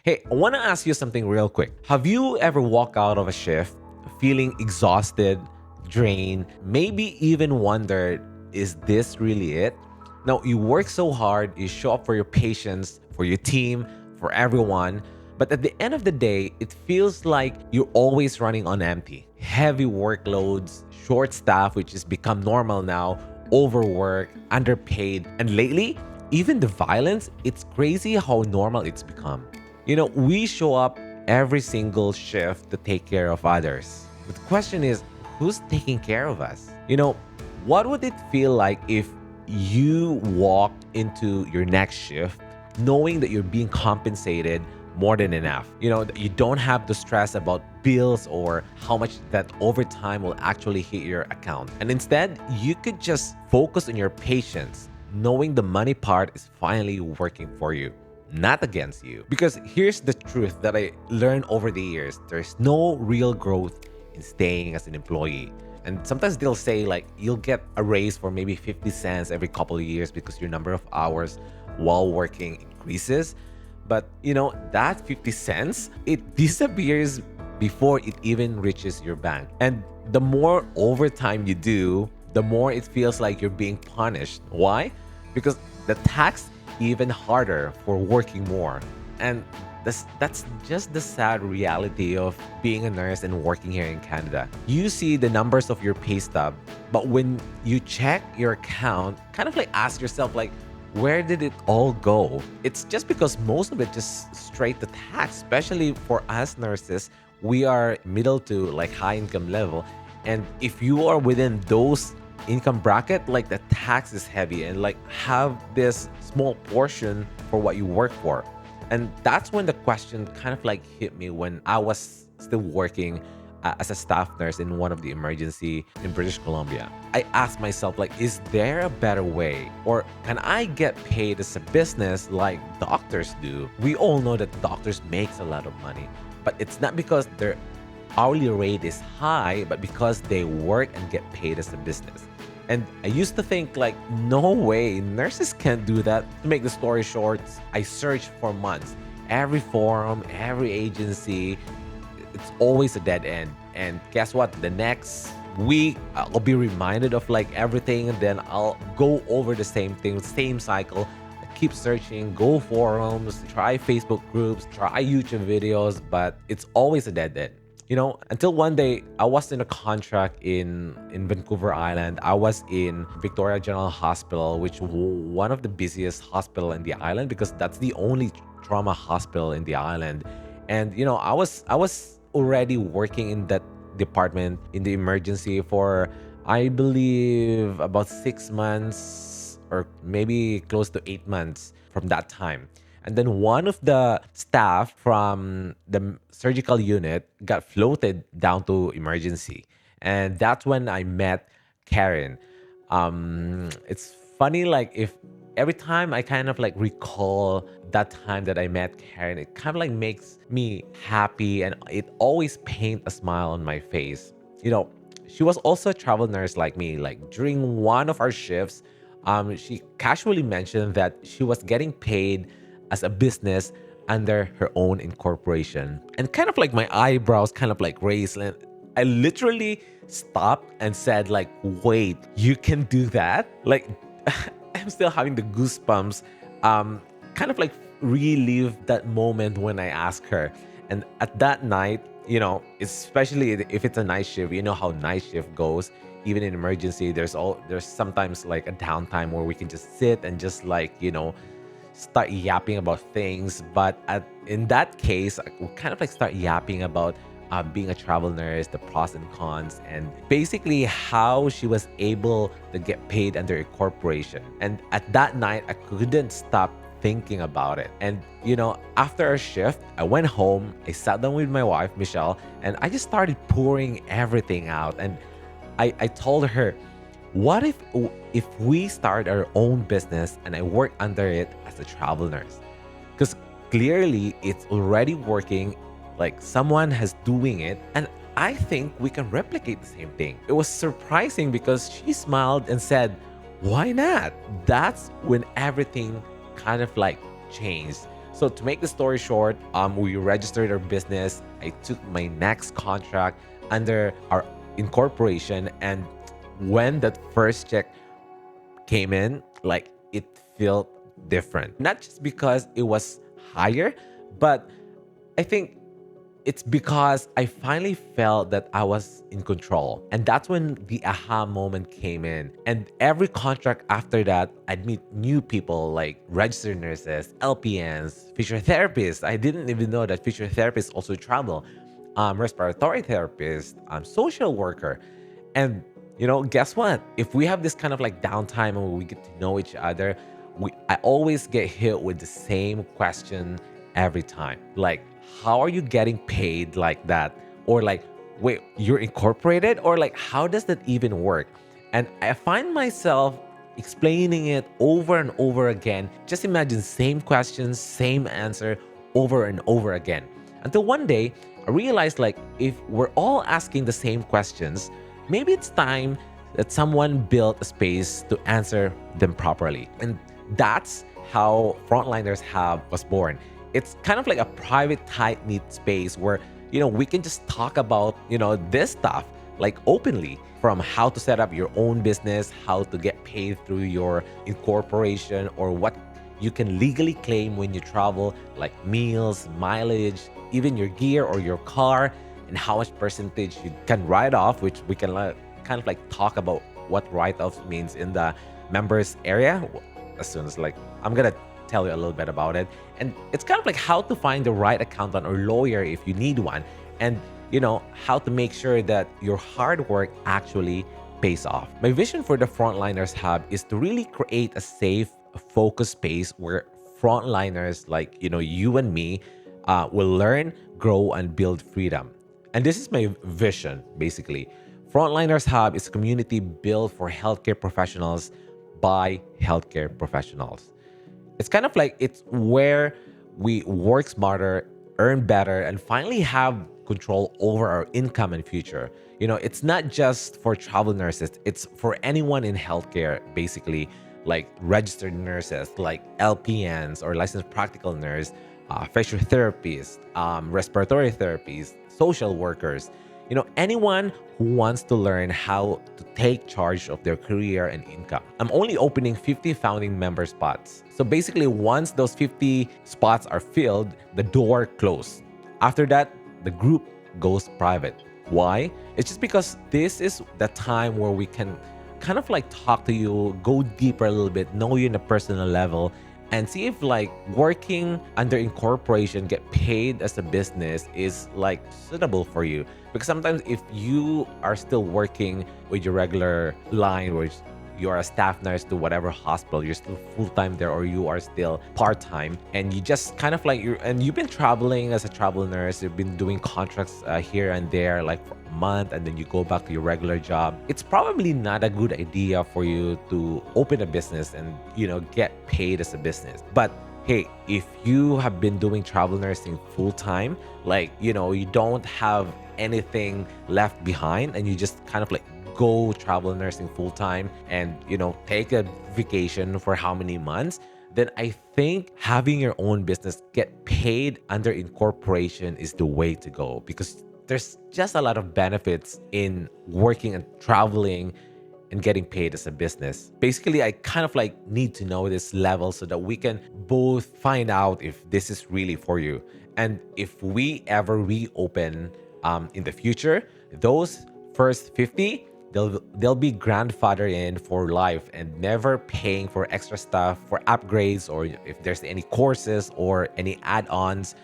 Hey, I want to ask you something real quick. Have you ever walked out of a shift feeling exhausted, drained, maybe even wondered, is this really it? Now, you work so hard, you show up for your patients, for your team, for everyone, but at the end of the day, it feels like you're always running on empty. Heavy workloads, short staff, which has become normal now, overwork, underpaid, and lately, even the violence, it's crazy how normal it's become. We show up every single shift to take care of others. But the question is, who's taking care of us? What would it feel like if you walked into your next shift knowing that you're being compensated more than enough? That you don't have to stress about bills or how much that overtime will actually hit your account. And instead, you could just focus on your patients, knowing the money part is finally working for you, not against you. Because here's the truth that I learned over the years: there's no real growth in staying as an employee. And sometimes they'll say, like, you'll get a raise for maybe 50 cents every couple of years because your number of hours while working increases. But that 50 cents, it disappears before it even reaches your bank. And the more overtime you do, the more it feels like you're being punished. Why? Because the tax even harder for working more. And that's just the sad reality of being a nurse and working here in Canada. You see the numbers of your pay stub, but when you check your account, kind of like ask yourself, like, where did it all go? It's just because most of it just straight to tax, especially for us nurses. We are middle to like high income level. And if you are within those income bracket, like the tax is heavy and like have this small portion for what you work for. And that's when the question kind of like hit me when I was still working as a staff nurse in one of the emergency in British Columbia. I asked myself, like, is there a better way? Or can I get paid as a business like doctors do? We all know that doctors makes a lot of money, but it's not because their hourly rate is high, but because they work and get paid as a business. And I used to think, like, no way, nurses can't do that. To make the story short, I searched for months. Every forum, every agency, it's always a dead end. And guess what? The next week, I'll be reminded of like everything, and then I'll go over the same thing, same cycle. I keep searching, go forums, try Facebook groups, try YouTube videos, but it's always a dead end. Until one day I was in a contract in Vancouver Island. I was in Victoria General Hospital, which one of the busiest hospital in the island because that's the only trauma hospital in the island. And I was already working in that department in the emergency for, I believe, about 6 months or maybe close to 8 months from that time. And then one of the staff from the surgical unit got floated down to emergency. And that's when I met Karen. It's funny, like, if every time I kind of like recall that time that I met Karen, it kind of like makes me happy and it always paint a smile on my face. She was also a travel nurse like me. Like during one of our shifts, she casually mentioned that she was getting paid as a business under her own incorporation. And kind of like my eyebrows kind of like raised. And I literally stopped and said, like, wait, you can do that? Like, I'm still having the goosebumps. Kind of like relive that moment when I asked her. And at that night, especially if it's a night shift, you know how night shift goes. Even in emergency, there's sometimes like a downtime where we can just sit and just like, start yapping about things. But in that case, we kind of like start yapping about being a travel nurse, the pros and cons, and basically how she was able to get paid under a corporation. And at that night, I couldn't stop thinking about it. And after a shift, I went home, I sat down with my wife, Michelle, and I just started pouring everything out. And I told her, what if we start our own business and I work under it as a travel nurse? Because clearly it's already working, like someone has doing it, and I think we can replicate the same thing. It was surprising because she smiled and said, why not? That's when everything kind of like changed. So to make the story short, we registered our business. I took my next contract under our incorporation, and when that first check came in, like it felt different. Not just because it was higher, but I think it's because I finally felt that I was in control. And that's when the aha moment came in. And every contract after that, I'd meet new people like registered nurses, LPNs, physiotherapists. I didn't even know that physiotherapists also travel, respiratory therapist, social worker. And guess what? If we have this kind of like downtime and we get to know each other, I always get hit with the same question every time. Like, how are you getting paid like that? Or like, wait, you're incorporated? Or like, how does that even work? And I find myself explaining it over and over again. Just imagine same questions, same answer over and over again. Until one day, I realized like, if we're all asking the same questions, maybe it's time that someone built a space to answer them properly. And that's how Frontliners Hub was born. It's kind of like a private, tight-knit space where, we can just talk about, this stuff like openly, from how to set up your own business, how to get paid through your incorporation, or what you can legally claim when you travel, like meals, mileage, even your gear or your car, and how much percentage you can write off, which we can kind of like talk about what write-offs means in the members area as soon as I'm gonna tell you a little bit about it. And it's kind of like how to find the right accountant or lawyer if you need one, and how to make sure that your hard work actually pays off. My vision for the Frontliners Hub is to really create a safe, focused space where frontliners like you and me will learn, grow, and build freedom. And this is my vision, basically. Frontliners Hub is a community built for healthcare professionals by healthcare professionals. It's kind of like it's where we work smarter, earn better, and finally have control over our income and future. It's not just for travel nurses, it's for anyone in healthcare, basically, like registered nurses, like LPNs or licensed practical nurse, physiotherapists, respiratory therapists, social workers, anyone who wants to learn how to take charge of their career and income. I'm only opening 50 founding member spots. So basically, once those 50 spots are filled, the door closes. After that, the group goes private. Why? It's just because this is the time where we can kind of like talk to you, go deeper a little bit, know you in a personal level, and see if like working under incorporation, get paid as a business is like suitable for you. Because sometimes if you are still working with your regular line, which you are a staff nurse to whatever hospital, you're still full-time there, or you are still part-time, and you just kind of like you've been traveling as a travel nurse, you've been doing contracts here and there like for a month, and then you go back to your regular job. It's probably not a good idea for you to open a business and get paid as a business. But hey, if you have been doing travel nursing full-time, like you don't have anything left behind, and you just kind of like go travel nursing full time and take a vacation for how many months, then I think having your own business, get paid under incorporation, is the way to go, because there's just a lot of benefits in working and traveling and getting paid as a business. Basically, I kind of like need to know this level so that we can both find out if this is really for you. And if we ever reopen in the future, those first 50, they'll be grandfathered in for life and never paying for extra stuff, for upgrades, or if there's any courses or any add-ons,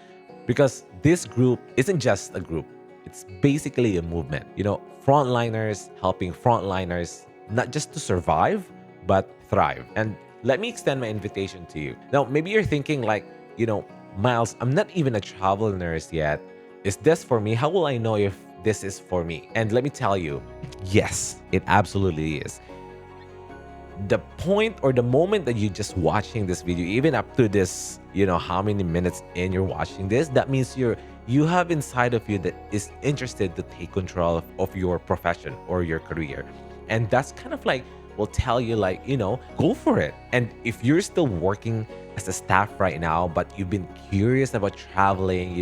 because this group isn't just a group, it's basically a movement. Frontliners helping frontliners not just to survive but thrive. And let me extend my invitation to you. Now, maybe you're thinking like, Miles, I'm not even a travel nurse yet. Is this for me? How will I know if this is for me? And let me tell you, yes, it absolutely is. The point or the moment that you're just watching this video, even up to this, how many minutes in you're watching this, that means you have inside of you that is interested to take control of your profession or your career. And that's kind of like will tell you like, go for it. And if you're still working as a staff right now, but you've been curious about traveling,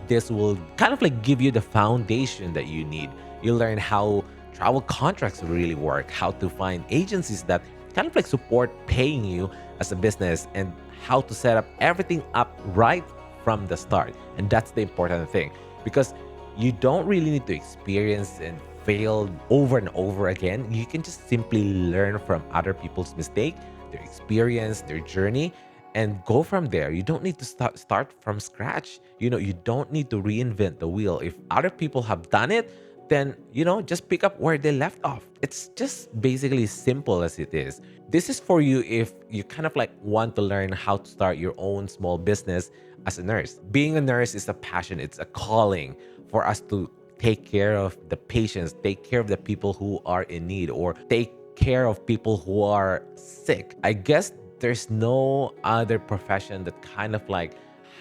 this will kind of like give you the foundation that you need. You'll learn how travel contracts really work, how to find agencies that kind of like support paying you as a business, and how to set up everything up right from the start. And that's the important thing, because you don't really need to experience and fail over and over again. You can just simply learn from other people's mistake, their experience, their journey, and go from there. You don't need to start from scratch. You don't need to reinvent the wheel. If other people have done it, then just pick up where they left off. It's just basically simple as it is. This is for you if you kind of like want to learn how to start your own small business as a nurse. Being a nurse is a passion, it's a calling for us to take care of the patients, take care of the people who are in need, or take care of people who are sick. I guess there's no other profession that kind of like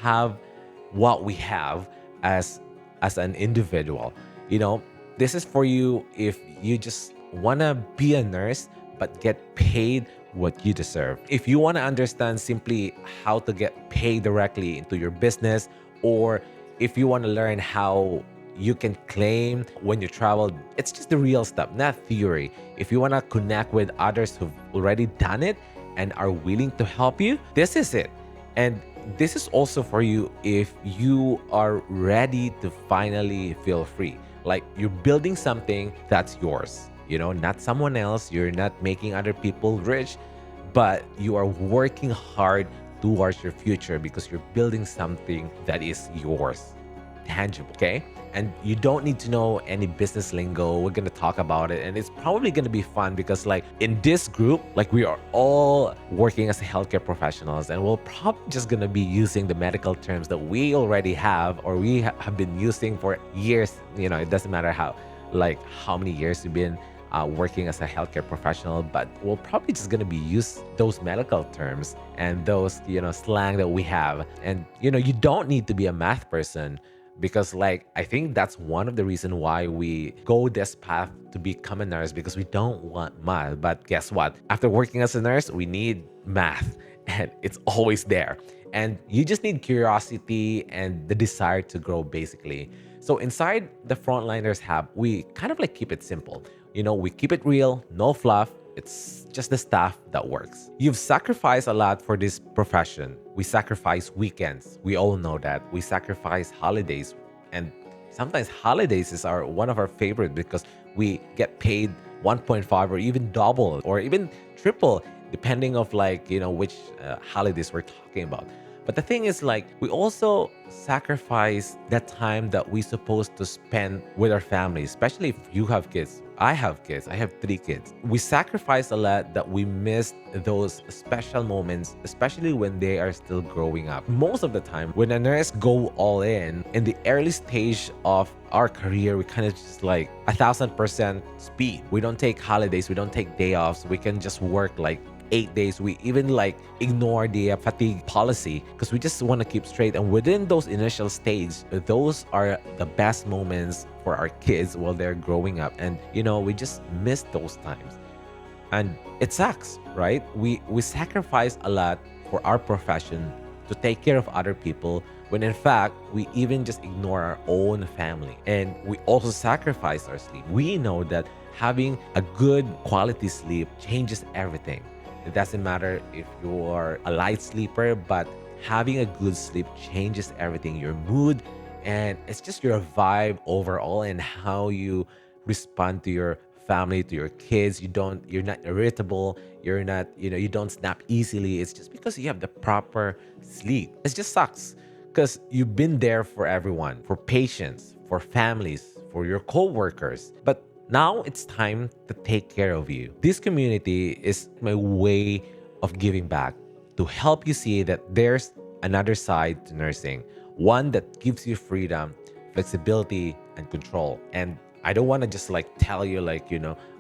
have what we have as an individual. This is for you if you just want to be a nurse but get paid what you deserve. If you want to understand simply how to get paid directly into your business, or if you want to learn how you can claim when you travel, it's just the real stuff, not theory. If you want to connect with others who've already done it and are willing to help you, this is it. And this is also for you if you are ready to finally feel free. Like you're building something that's yours, not someone else. You're not making other people rich, but you are working hard towards your future because you're building something that is yours, tangible, okay? And you don't need to know any business lingo. We're going to talk about it, and it's probably going to be fun because like in this group, like we are all working as healthcare professionals, and we're probably just going to be using the medical terms that we already have, or we have been using for years. It doesn't matter how many years you've been working as a healthcare professional, but we're probably just going to be use those medical terms and those, slang that we have. And, you don't need to be a math person, because I think that's one of the reasons why we go this path to become a nurse, because we don't want math. But guess what? After working as a nurse, we need math, and it's always there. And you just need curiosity and the desire to grow, basically. So inside the Frontliners Hub, we kind of keep it simple. We keep it real, no fluff. It's just the stuff that works. You've sacrificed a lot for this profession. We sacrifice weekends. We all know that. We sacrifice holidays. And sometimes holidays is one of our favorite, because we get paid 1.5 or even double or even triple, depending of which holidays we're talking about. But the thing is, we also sacrifice that time that we're supposed to spend with our family, especially if you have kids. I have kids. I have 3 kids. We sacrifice a lot that we miss those special moments, especially when they are still growing up. Most of the time, when a nurse go all in the early stage of our career, we kind of just 1,000% speed. We don't take holidays. We don't take day offs. We can just work 8 days. We even ignore the fatigue policy because we just want to keep straight. And within those initial stages, those are the best moments for our kids while they're growing up. And we just miss those times, and it sucks, right? We sacrifice a lot for our profession to take care of other people, when in fact we even just ignore our own family. And we also sacrifice our sleep. We know that having a good quality sleep changes everything. It doesn't matter if you are a light sleeper, but having a good sleep changes everything, your mood, and it's just your vibe overall, and how you respond to your family, to your kids. You're not irritable, you're not, you don't snap easily. It's just because you have the proper sleep. It just sucks because you've been there for everyone, for patients, for families, for your co-workers. But now it's time to take care of you. This community is my way of giving back, to help you see that there's another side to nursing, one that gives you freedom, flexibility, and control. And I don't want to just tell you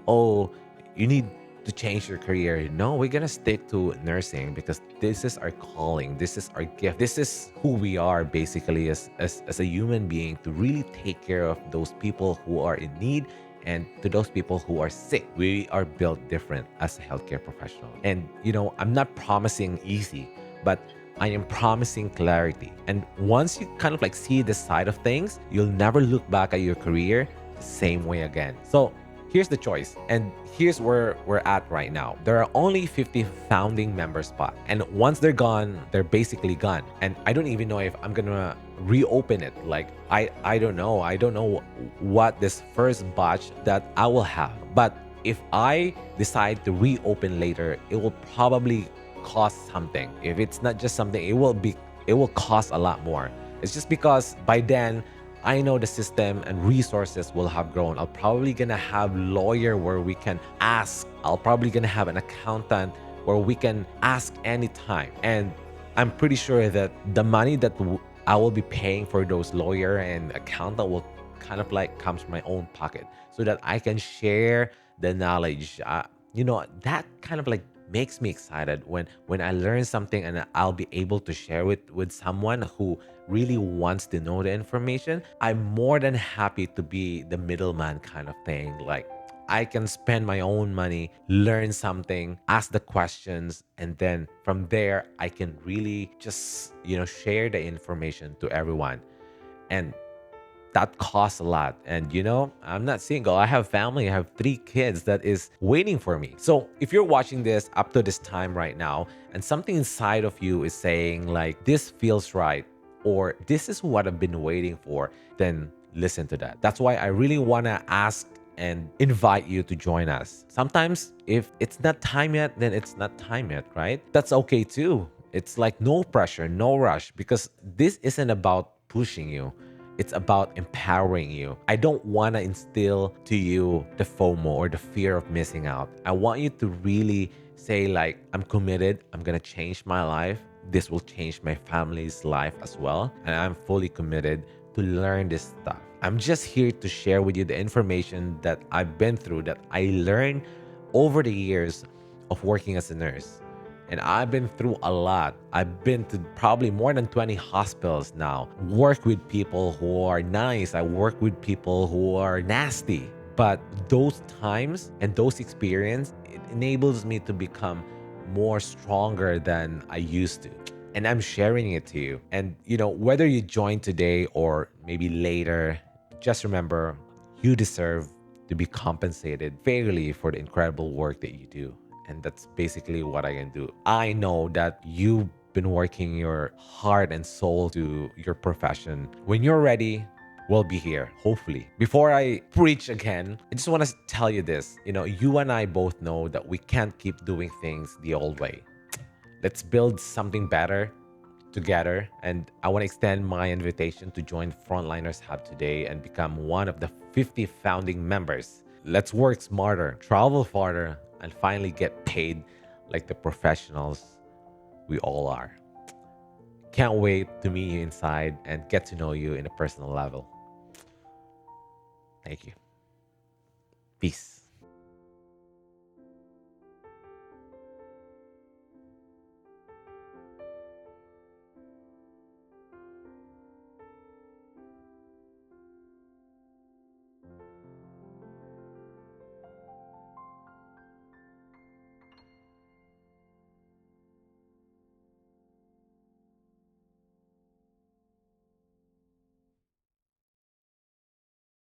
oh, you need to change your career. No, we're gonna stick to nursing because this is our calling, this is our gift, this is who we are basically as a human being, to really take care of those people who are in need And to those people who are sick, we are built different as a healthcare professional. And, I'm not promising easy, but I am promising clarity. And once you kind of like see this side of things, you'll never look back at your career the same way again. So here's the choice. And here's where we're at right now. There are only 50 founding member spots. And once they're gone, they're basically gone. And I don't even know if I'm gonna reopen it. Like I don't know. I don't know what this first batch that I will have. But if I decide to reopen later, it will probably cost something. If it's not just something, it will cost a lot more. It's just because by then I know the system and resources will have grown. I'll probably gonna have lawyer where we can ask. I'll probably gonna have an accountant where we can ask anytime. And I'm pretty sure that the money that I will be paying for those lawyer and accountant will kind of like comes from my own pocket so that I can share the knowledge. That kind of like makes me excited when I learn something and I'll be able to share it with someone who really wants to know the information. I'm more than happy to be the middleman kind of thing. Like I can spend my own money, learn something, ask the questions, and then from there I can really just, share the information to everyone. And that costs a lot. And I'm not single. I have family. I have 3 kids that is waiting for me. So if you're watching this up to this time right now, and something inside of you is saying like, this feels right, or this is what I've been waiting for, then listen to that. That's why I really want to ask and invite you to join us. Sometimes if it's not time yet, then it's not time yet, right? That's okay too. It's like no pressure, no rush, because this isn't about pushing you. It's about empowering you. I don't want to instill to you the FOMO or the fear of missing out. I want you to really say like, I'm committed. I'm going to change my life. This will change my family's life as well. And I'm fully committed to learn this stuff. I'm just here to share with you the information that I've been through, that I learned over the years of working as a nurse. And I've been through a lot. I've been to probably more than 20 hospitals now. Work with people who are nice. I work with people who are nasty. But those times and those experiences, it enables me to become more stronger than I used to. And I'm sharing it to you. And whether you join today or maybe later, just remember, you deserve to be compensated fairly for the incredible work that you do. And that's basically what I can do. I know that you've been working your heart and soul to your profession. When you're ready, we'll be here, hopefully. Before I preach again, I just want to tell you this. You and I both know that we can't keep doing things the old way. Let's build something better together. And I want to extend my invitation to join Frontliners Hub today and become one of the 50 founding members. Let's work smarter, travel farther, and finally get paid like the professionals we all are. Can't wait to meet you inside and get to know you in a personal level. Thank you. Peace.